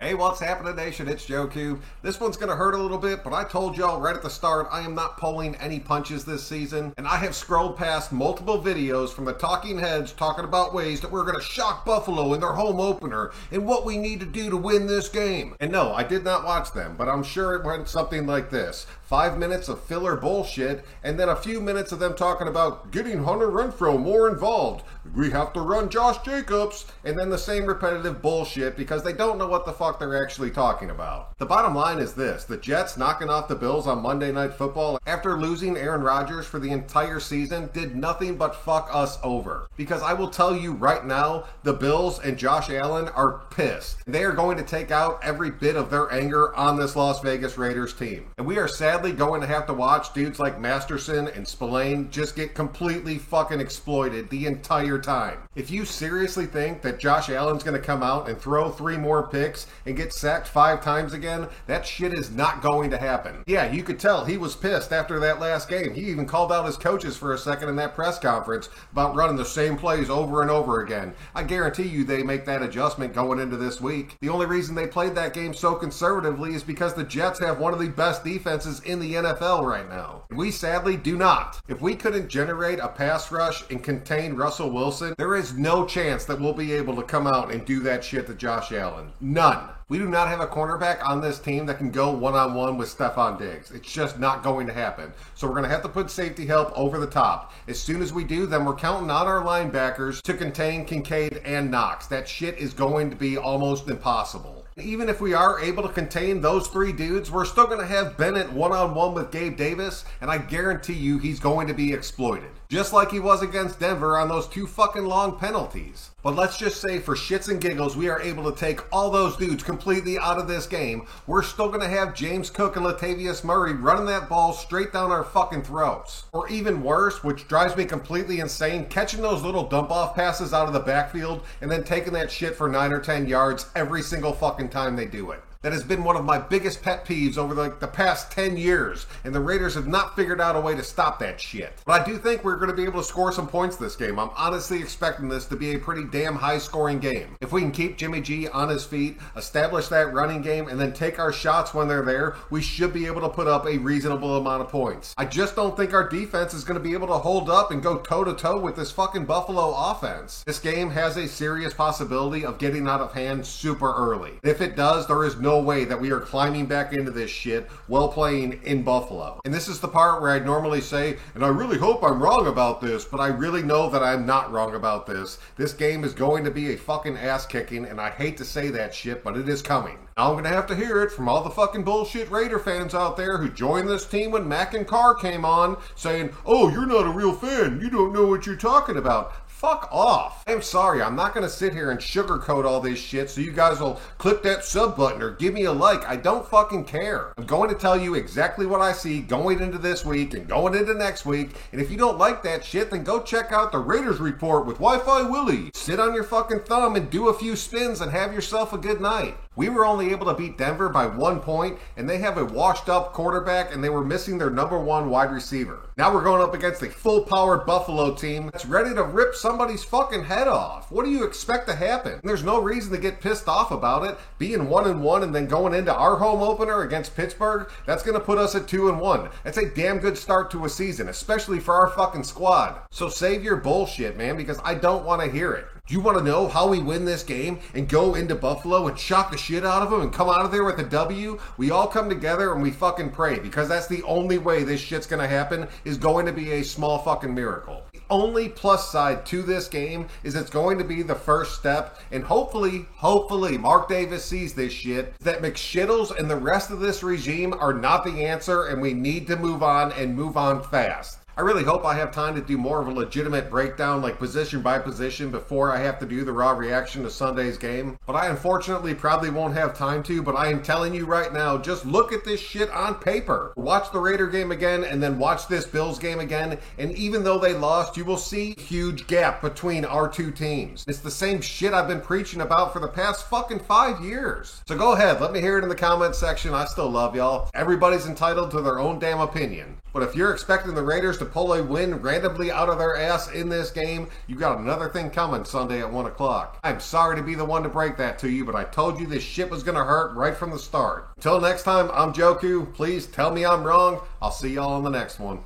Hey, what's happening, nation? It's Joe Q. This one's going to hurt a little bit, but I told y'all right at the start I am not pulling any punches this season, and I have scrolled past multiple videos from the talking heads talking about ways that we're going to shock Buffalo in their home opener and what we need to do to win this game. And no, I did not watch them, but I'm sure it went something like this. 5 minutes of filler bullshit, and then a few minutes of them talking about getting Hunter Renfrow more involved. We have to run Josh Jacobs, and then the same repetitive bullshit because they don't know what the fuck they're actually talking about. The bottom line is this: the Jets knocking off the Bills on Monday Night Football after losing Aaron Rodgers for the entire season did nothing but fuck us over. Because I will tell you right now, the Bills and Josh Allen are pissed. They are going to take out every bit of their anger on this Las Vegas Raiders team. And we are sadly going to have to watch dudes like Masterson and Spillane just get completely fucking exploited the entire time. If you seriously think that Josh Allen's going to come out and throw 3 more picks and get sacked 5 times again, that shit is not going to happen. Yeah, you could tell he was pissed after that last game. He even called out his coaches for a second in that press conference about running the same plays over and over again. I guarantee you they make that adjustment going into this week. The only reason they played that game so conservatively is because the Jets have one of the best defenses in the NFL right now. We sadly do not. If we couldn't generate a pass rush and contain Russell Wilson, there is no chance that we'll be able to come out and do that shit to Josh Allen. None. We do not have a cornerback on this team that can go one-on-one with Stefon Diggs. It's just not going to happen. So we're going to have to put safety help over the top. As soon as we do, then we're counting on our linebackers to contain Kincaid and Knox. That shit is going to be almost impossible. Even if we are able to contain those 3 dudes, we're still going to have Bennett one-on-one with Gabe Davis, and I guarantee you he's going to be exploited. Just like he was against Denver on those 2 fucking long penalties. But let's just say for shits and giggles we are able to take all those dudes completely out of this game. We're still going to have James Cook and Latavius Murray running that ball straight down our fucking throats. Or even worse, which drives me completely insane, catching those little dump-off passes out of the backfield and then taking that shit for 9 or 10 yards every single fucking time they do it. That has been one of my biggest pet peeves over the past 10 years, and the Raiders have not figured out a way to stop that shit. But I do think we're going to be able to score some points this game. I'm honestly expecting this to be a pretty damn high-scoring game. If we can keep Jimmy G on his feet, establish that running game, and then take our shots when they're there, we should be able to put up a reasonable amount of points. I just don't think our defense is going to be able to hold up and go toe-to-toe with this fucking Buffalo offense. This game has a serious possibility of getting out of hand super early. If it does, there is no way that we are climbing back into this shit while playing in Buffalo. And this is the part where I normally say, and I really hope I'm wrong about this, but I really know that I'm not wrong about this. This game is going to be a fucking ass kicking, and I hate to say that shit, but it is coming. Now I'm going to have to hear it from all the fucking bullshit Raider fans out there who joined this team when Mack and Carr came on, saying, oh, you're not a real fan, you don't know what you're talking about. Fuck off. I'm sorry, I'm not going to sit here and sugarcoat all this shit so you guys will click that sub button or give me a like. I don't fucking care. I'm going to tell you exactly what I see going into this week and going into next week, and if you don't like that shit, then go check out the Raiders Report with Wi-Fi Willie. Sit on your fucking thumb and do a few spins and have yourself a good night. We were only able to beat Denver by 1 point, and they have a washed-up quarterback, and they were missing their #1 wide receiver. Now we're going up against a full-powered Buffalo team that's ready to rip somebody's fucking head off. What do you expect to happen? And there's no reason to get pissed off about it. Being 1-1 and then going into our home opener against Pittsburgh, that's going to put us at 2-1. That's a damn good start to a season, especially for our fucking squad. So save your bullshit, man, because I don't want to hear it. Do you want to know how we win this game and go into Buffalo and shock the shit out of them and come out of there with a W? We all come together and we fucking pray, because that's the only way this shit's going to happen, is going to be a small fucking miracle. The only plus side to this game is it's going to be the first step, and hopefully Mark Davis sees this shit, that McShittles and the rest of this regime are not the answer, and we need to move on and move on fast. I really hope I have time to do more of a legitimate breakdown, like position by position, before I have to do the raw reaction to Sunday's game. But I unfortunately probably won't have time to, but I am telling you right now, just look at this shit on paper. Watch the Raider game again, and then watch this Bills game again, and even though they lost, you will see a huge gap between our 2 teams. It's the same shit I've been preaching about for the past fucking 5 years. So go ahead, let me hear it in the comments section. I still love y'all. Everybody's entitled to their own damn opinion. But if you're expecting the Raiders to Chipotle win randomly out of their ass in this game, you got another thing coming Sunday at 1 o'clock. I'm sorry to be the one to break that to you, but I told you this shit was going to hurt right from the start. Until next time, I'm Joku. Please tell me I'm wrong. I'll see y'all on the next one.